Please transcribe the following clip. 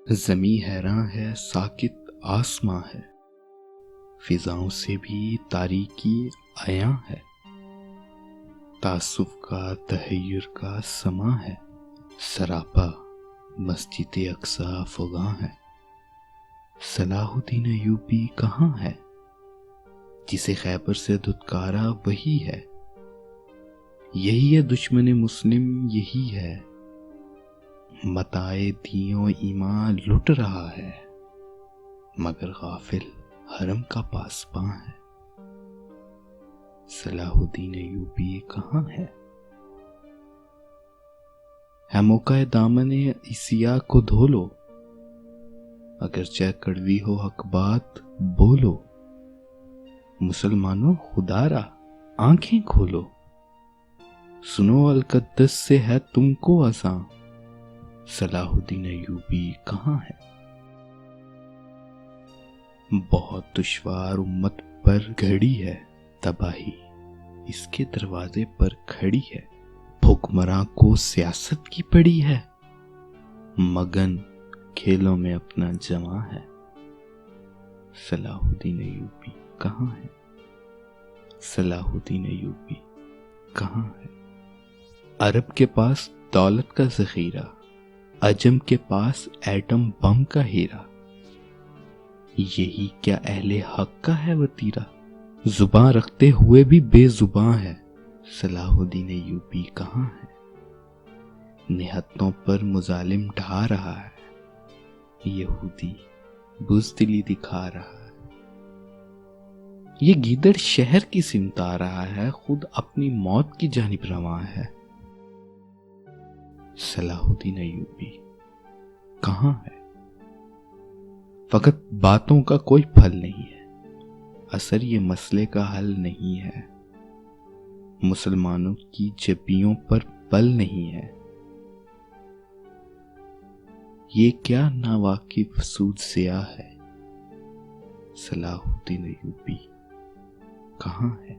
زمیں حیراں ہے، ساکت آسماں ہے، فضاؤں سے بھی تاریکی عیاں ہے، تعصب کا تحیر کا سماں ہے، سراپا مسجد اقصی فغاں ہے۔ صلاح الدین ایوبی کہاں ہے؟ جسے خیبر سے دھتکارا وہی ہے، یہی ہے دشمن مسلم، یہی ہے متاع دین و ایمان لٹ رہا ہے، مگر غافل حرم کا پاسباں ہے۔ صلاح الدین ایوبی کہاں ہے؟ موقع دامن عیسیٰ کو دھو لو، اگرچہ کڑوی ہو حق بات بولو، مسلمانوں خدا را آنکھیں کھولو، سنو القدس سے ہے تم کو اذاں۔ صلاح الدین ایوبی کہاں ہے؟ بہت دشوار امت پر گھڑی ہے تباہی، اس کے دروازے پر کھڑی ہے، حکمراں کو سیاست کی پڑی ہے، مگن کھیلوں میں اپنا جواں ہے۔ صلاح الدین ایوبی کہاں ہے؟ صلاح الدین ایوبی کہاں ہے؟ عرب کے پاس دولت کا ذخیرہ، عجم کے پاس ایٹم بم کا ہیرا، یہی کیا اہل حق کا ہے وتیرہ؟ زباں رکھتے ہوئے بھی بے زباں ہے۔ صلاح الدین ایوبی کہاں ہے؟ نہتوں پر مظالم ڈھا رہا ہے، یہودی بزدلی دکھا رہا ہے، یہ گیدڑ شہر کی سمت آ رہا ہے، خود اپنی موت کی جانب رواں ہے۔ صلاح الدین ایوبی کہاں ہے؟ فقط باتوں کا کوئی پھل نہیں ہے، اثر یہ مسئلے کا حل نہیں ہے، مسلمانوں کی جبیوں پر بل نہیں ہے، یہ کیا ناواقف سود سیاہ ہے۔ صلاح الدین ایوبی کہاں ہے؟